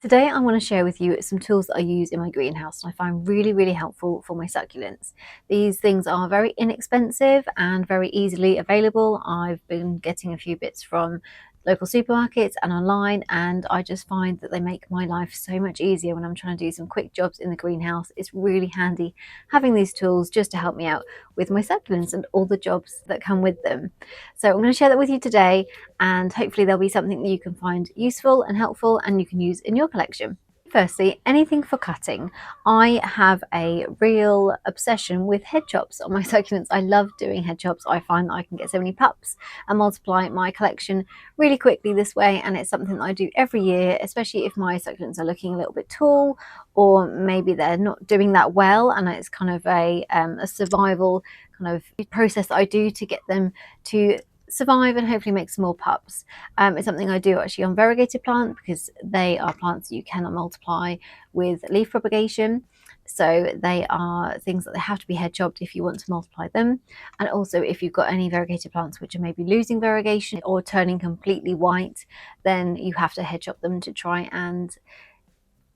Today I want to share with you some tools that I use in my greenhouse and I find really helpful for my succulents. These things are very inexpensive and very easily available. I've been getting a few bits from local supermarkets and online, and I just find that they make my life so much easier when I'm trying to do some quick jobs in the greenhouse. It's really handy having these tools just to help me out with my succulents and all the jobs that come with them. So I'm going to share that with you today, and hopefully there'll be something that you can find useful and helpful and you can use in your collection. Firstly, anything for cutting. I have a real obsession with head chops on my succulents. I love doing head chops. I find that I can get so many pups and multiply my collection really quickly this way, and it's something that I do every year, especially if my succulents are looking a little bit tall or maybe they're not doing that well, and it's kind of a survival kind of process that I do to get them to survive and hopefully make some more pups. It's something I do actually on variegated plant because they are plants you cannot multiply with leaf propagation. So they are things that they have to be head chopped if you want to multiply them. And also if you've got any variegated plants which are maybe losing variegation or turning completely white, then you have to head chop them to try and,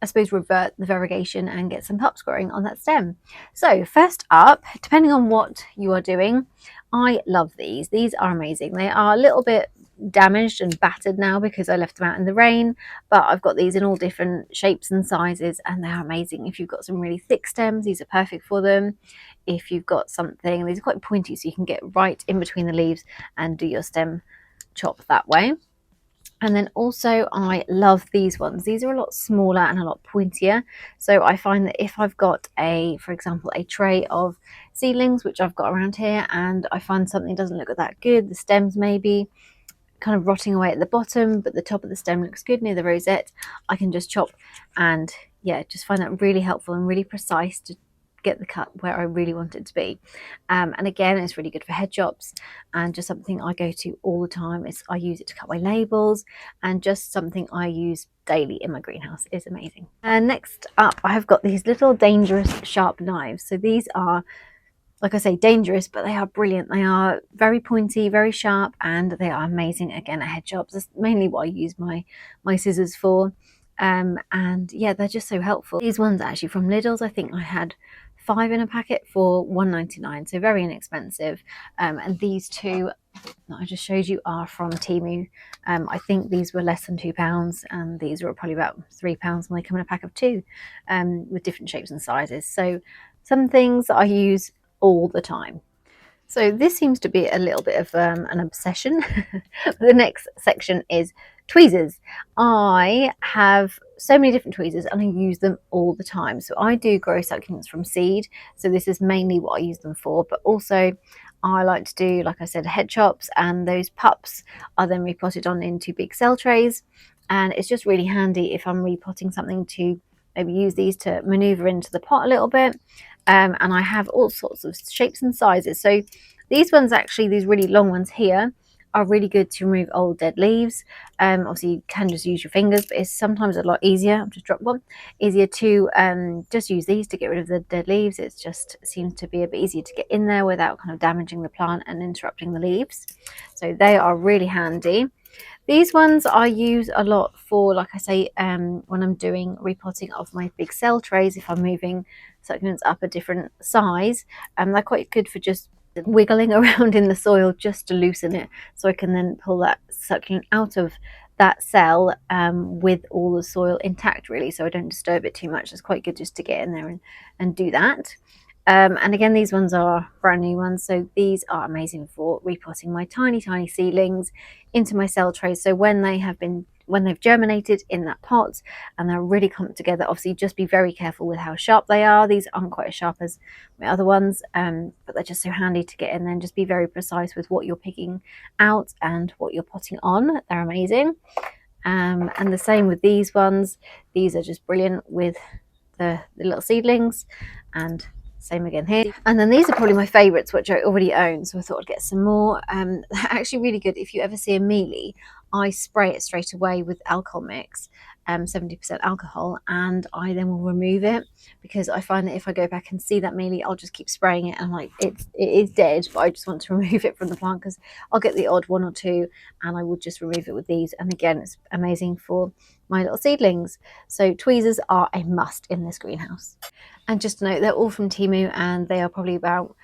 I suppose, revert the variegation and get some pups growing on that stem. So first up, depending on what you are doing, I love these. These are amazing. They are a little bit damaged and battered now because I left them out in the rain, but I've got these in all different shapes and sizes and they're amazing. If you've got some really thick stems, these are perfect for them. If you've got something, these are quite pointy so you can get right in between the leaves and do your stem chop that way. And then also I love these ones. These are a lot smaller and a lot pointier. So I find that if I've got for example, a tray of seedlings, which I've got around here, and I find something doesn't look that good, the stems maybe kind of rotting away at the bottom, but the top of the stem looks good near the rosette, I can just chop and just find that really helpful and really precise to get the cut where I really want it to be. And again, it's really good for head chops and just something I go to all the time. I use it to cut my labels, and just something I use daily in my greenhouse. Is amazing. And next up, I have got these little dangerous sharp knives. So these are, like I say, dangerous, but they are brilliant. They are very pointy, very sharp, and they are amazing again at head chops. That's mainly what I use my scissors for. And yeah, they're just so helpful. These ones are actually from Lidl's. I think I had 5 in a packet for £1.99, so very inexpensive. And these two that I just showed you are from Temu. I think these were less than £2, and these were probably about £3 when they come in a pack of 2, with different shapes and sizes. So some things that I use all the time. So this seems to be a little bit of an obsession. The next section is tweezers. I have so many different tweezers and I use them all the time. So I do grow succulents from seed, so this is mainly what I use them for, but also I like to do, like I said, head chops, and those pups are then repotted on into big cell trays, and it's just really handy if I'm repotting something to maybe use these to maneuver into the pot a little bit. And I have all sorts of shapes and sizes. So these ones, actually, these really long ones here, are really good to remove old dead leaves. Obviously you can just use your fingers, but it's sometimes a lot easier, I've just dropped one, easier to just use these to get rid of the dead leaves. It just seems to be a bit easier to get in there without kind of damaging the plant and interrupting the leaves. So they are really handy. These ones I use a lot for, like I say, when I'm doing repotting of my big cell trays, if I'm moving succulents up a different size, they're quite good for just wiggling around in the soil just to loosen it, so I can then pull that succulent out of that cell with all the soil intact, really, so I don't disturb it too much. It's quite good just to get in there and do that. And again, these ones are brand new ones, so these are amazing for repotting my tiny seedlings into my cell trays. So when they've germinated in that pot and they're really clumped together, obviously just be very careful with how sharp they are. These aren't quite as sharp as my other ones, but they're just so handy to get in there, and just be very precise with what you're picking out and what you're potting on. They're amazing. And the same with these ones. These are just brilliant with the little seedlings, and same again here. And then these are probably my favorites, which I already own, so I thought I'd get some more. They're actually really good. If you ever see a mealy, I spray it straight away with alcohol mix, 70% alcohol, and I then will remove it, because I find that if I go back and see that mealy, I'll just keep spraying it, and like it is dead, but I just want to remove it from the plant, because I'll get the odd one or two and I will just remove it with these. And again, it's amazing for my little seedlings. So tweezers are a must in this greenhouse. And just to note, they're all from Temu, and they are probably about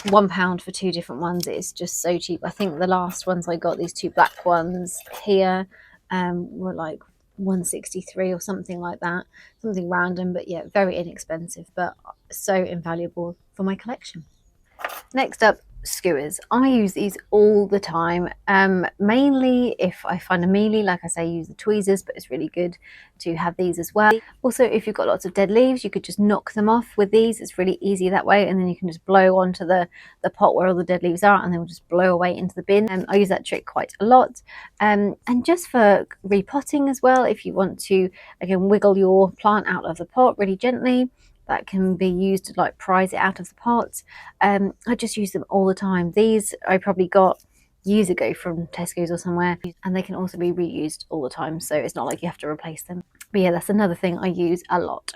£1 for two different ones. It's just so cheap. I think the last ones I got, these two black ones here, were like 163 or something like that, something random, but yeah, very inexpensive, but so invaluable for my collection. Next up, skewers. I use these all the time, mainly if I find a mealy. Like I say, use the tweezers, but it's really good to have these as well. Also, if you've got lots of dead leaves, you could just knock them off with these. It's really easy that way, and then you can just blow onto the pot where all the dead leaves are, and they will just blow away into the bin. I use that trick quite a lot, and just for repotting as well, if you want to again wiggle your plant out of the pot really gently, that can be used to like prise it out of the pot. I just use them all the time. These I probably got years ago from Tesco's or somewhere, and they can also be reused all the time, so it's not like you have to replace them. But yeah, that's another thing I use a lot.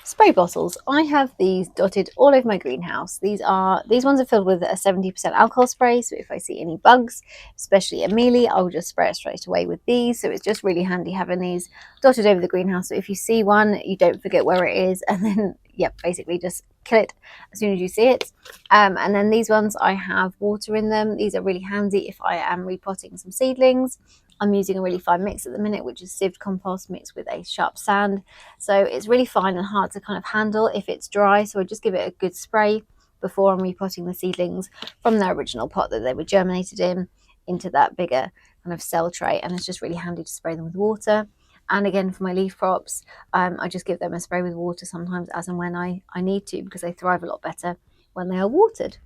Spray bottles. I have these dotted all over my greenhouse. These ones are filled with a 70% alcohol spray, so if I see any bugs, especially a mealy, I'll just spray it straight away with these. So it's just really handy having these dotted over the greenhouse, so if you see one, you don't forget where it is, and then basically just kill it as soon as you see it. And then these ones, I have water in them. These are really handy if I am repotting some seedlings. I'm using a really fine mix at the minute, which is sieved compost mixed with a sharp sand. So it's really fine and hard to kind of handle if it's dry. So I just give it a good spray before I'm repotting the seedlings from their original pot that they were germinated in into that bigger kind of cell tray. And it's just really handy to spray them with water. And again, for my leaf crops, I just give them a spray with water sometimes as and when I need to, because they thrive a lot better when they are watered.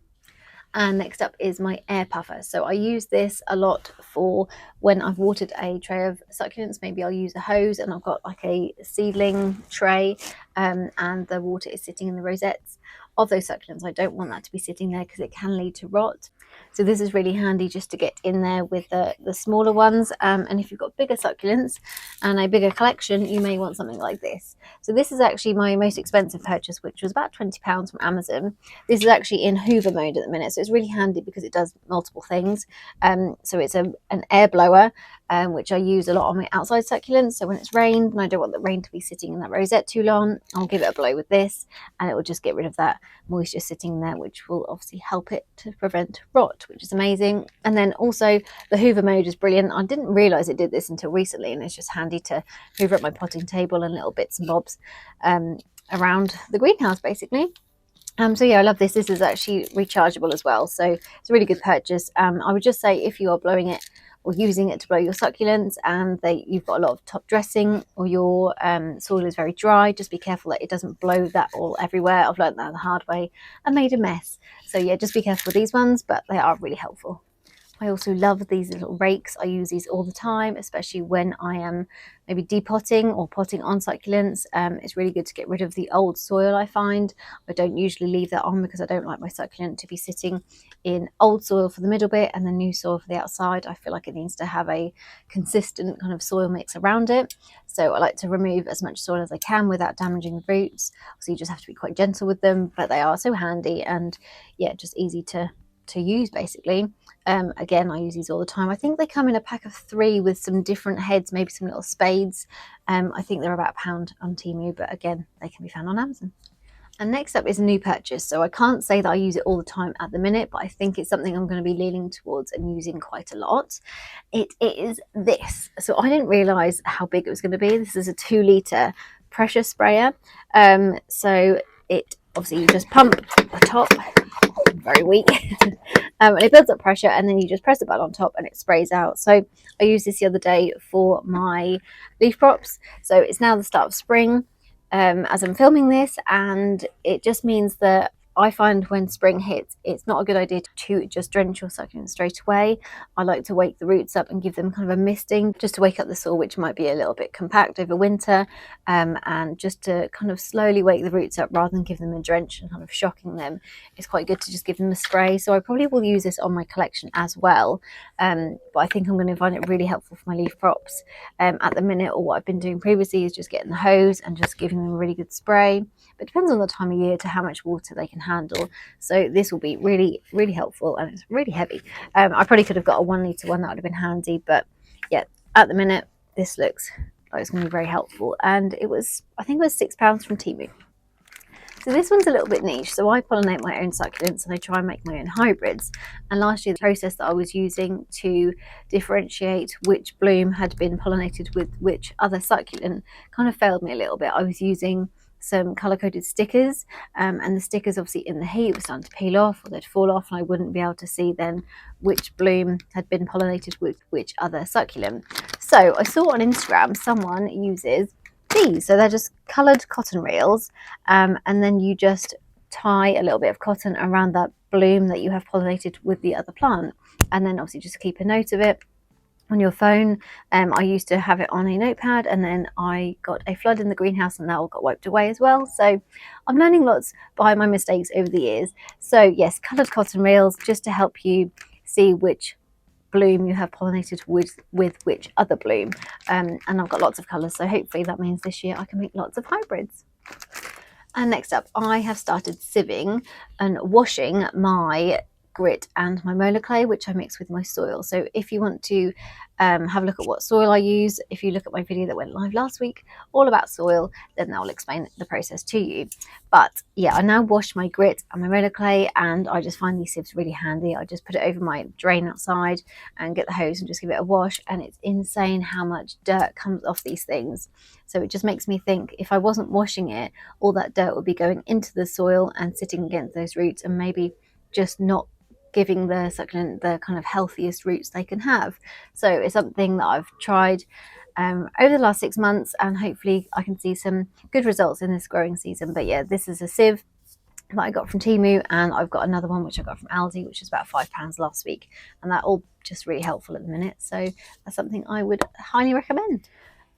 And next up is my air puffer. So I use this a lot for when I've watered a tray of succulents. Maybe I'll use a hose and I've got like a seedling tray, and the water is sitting in the rosettes of those succulents. I don't want that to be sitting there because it can lead to rot. So this is really handy just to get in there with the smaller ones. And if you've got bigger succulents and a bigger collection, you may want something like this. So this is actually my most expensive purchase, which was about £20 from Amazon. This is actually in Hoover mode at the minute, so it's really handy because it does multiple things. So it's an air blower, which I use a lot on my outside succulents. So when it's rained and I don't want the rain to be sitting in that rosette too long, I'll give it a blow with this, and it will just get rid of that moisture sitting there, which will obviously help it to prevent rot, which is amazing. And then also the Hoover mode is brilliant. I didn't realize it did this until recently, and it's just handy to hoover up my potting table and little bits and bobs around the greenhouse basically. So yeah, I love this. This is actually rechargeable as well, so it's a really good purchase. I would just say if you are blowing it or using it to blow your succulents and you've got a lot of top dressing, or your soil is very dry, just be careful that it doesn't blow that all everywhere. I've learned that the hard way and made a mess. So yeah, just be careful with these ones, but they are really helpful. I also love these little rakes. I use these all the time, especially when I am maybe depotting or potting on succulents. It's really good to get rid of the old soil, I find. I don't usually leave that on because I don't like my succulent to be sitting in old soil for the middle bit and the new soil for the outside. I feel like it needs to have a consistent kind of soil mix around it. So I like to remove as much soil as I can without damaging the roots. So you just have to be quite gentle with them, but they are so handy and yeah, just easy to use basically. Again, I use these all the time. I think they come in a pack of 3 with some different heads, maybe some little spades. I think they're about £1 on Temu, but again, they can be found on Amazon. And next up is a new purchase. So I can't say that I use it all the time at the minute, but I think it's something I'm going to be leaning towards and using quite a lot. It is this. So I didn't realise how big it was going to be. This is a 2-litre pressure sprayer. So it obviously you just pump the top, very weak, and it builds up pressure, and then you just press the button on top and it sprays out. So I used this the other day for my leaf crops. So it's now the start of spring as I'm filming this, and it just means that I find when spring hits, it's not a good idea to just drench your succulents straight away. I like to wake the roots up and give them kind of a misting, just to wake up the soil, which might be a little bit compact over winter, and just to kind of slowly wake the roots up rather than give them a drench and kind of shocking them. It's quite good to just give them a spray. So I probably will use this on my collection as well, but I think I'm going to find it really helpful for my leaf props at the minute. Or what I've been doing previously is just getting the hose and just giving them a really good spray. But it depends on the time of year to how much water they can handle. So this will be really, really helpful, and it's really heavy. I probably could have got a 1 litre one, that would have been handy, but yeah, at the minute this looks like it's going to be very helpful. And it was, I think it was £6 from Temu. So this one's a little bit niche. So I pollinate my own succulents and I try and make my own hybrids. And last year the process that I was using to differentiate which bloom had been pollinated with which other succulent kind of failed me a little bit. I was using some color-coded stickers, and the stickers obviously in the heat were starting to peel off, or they'd fall off, and I wouldn't be able to see then which bloom had been pollinated with which other succulent. So I saw on Instagram someone uses these. So they're just coloured cotton reels, and then you just tie a little bit of cotton around that bloom that you have pollinated with the other plant, and then obviously just keep a note of it on your phone. I used to have it on a notepad, and then I got a flood in the greenhouse and that all got wiped away as well. So I'm learning lots by my mistakes over the years. So yes, coloured cotton reels, just to help you see which bloom you have pollinated with which other bloom, and I've got lots of colours, so hopefully that means this year I can make lots of hybrids. And next up, I have started sieving and washing my grit and my molar clay, which I mix with my soil. So if you want to have a look at what soil I use, if you look at my video that went live last week all about soil, then that will explain the process to you. But yeah, I now wash my grit and my molar clay, and I just find these sieves really handy. I just put it over my drain outside and get the hose and just give it a wash, and it's insane how much dirt comes off these things. So it just makes me think, if I wasn't washing it, all that dirt would be going into the soil and sitting against those roots, and maybe just not giving the succulent the kind of healthiest roots they can have. So it's something that I've tried over the last 6 months, and hopefully I can see some good results in this growing season. But yeah, this is a sieve that I got from Temu, and I've got another one which I got from Aldi, which is about £5 last week, and that all just really helpful at the minute. So that's something I would highly recommend.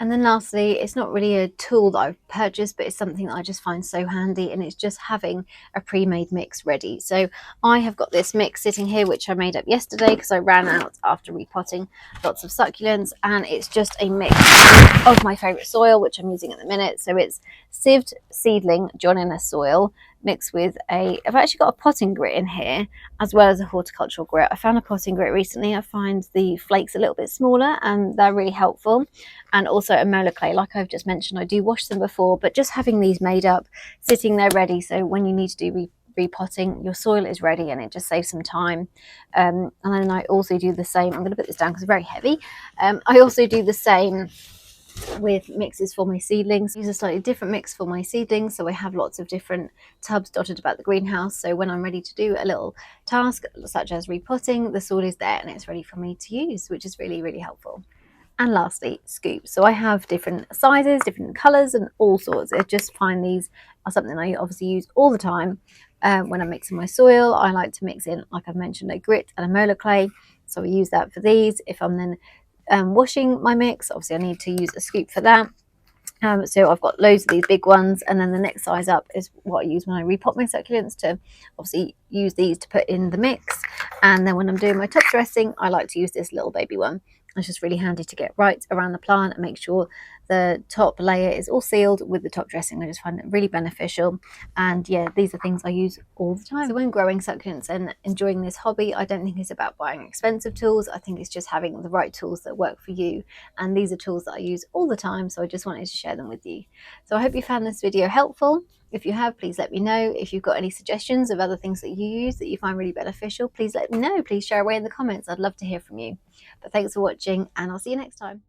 And then lastly, it's not really a tool that I've purchased, but it's something that I just find so handy, and it's just having a pre-made mix ready. So I have got this mix sitting here, which I made up yesterday because I ran out after repotting lots of succulents, and it's just a mix of my favourite soil, which I'm using at the minute. So it's sieved seedling John soil mixed with I've actually got a potting grit in here as well as a horticultural grit. I found a potting grit recently. I find the flakes a little bit smaller and they're really helpful. And also a molar clay, like I've just mentioned. I do wash them before, but just having these made up, sitting there ready, so when you need to do repotting, your soil is ready, and it just saves some time. And then I also do the same. I'm going to put this down because it's very heavy. I also do the same with mixes for my seedlings. I use a slightly different mix for my seedlings, so I have lots of different tubs dotted about the greenhouse, so when I'm ready to do a little task such as repotting, the soil is there and it's ready for me to use, which is really, really helpful. And lastly, scoops. So I have different sizes, different colours and all sorts. I just find these are something I obviously use all the time. When I'm mixing my soil, I like to mix in, like I've mentioned, a grit and a molar clay, so I use that for these. If I'm then washing my mix, obviously I need to use a scoop for that. So I've got loads of these big ones, and then the next size up is what I use when I repot my succulents, to obviously use these to put in the mix. And then when I'm doing my top dressing, I like to use this little baby one. It's just really handy to get right around the plant and make sure the top layer is all sealed with the top dressing. I just find it really beneficial. And yeah, these are things I use all the time. So when growing succulents and enjoying this hobby, I don't think it's about buying expensive tools. I think it's just having the right tools that work for you. And these are tools that I use all the time, so I just wanted to share them with you. So I hope you found this video helpful. If you have, please let me know. If you've got any suggestions of other things that you use that you find really beneficial, please let me know. Please share away in the comments. I'd love to hear from you. But thanks for watching, and I'll see you next time.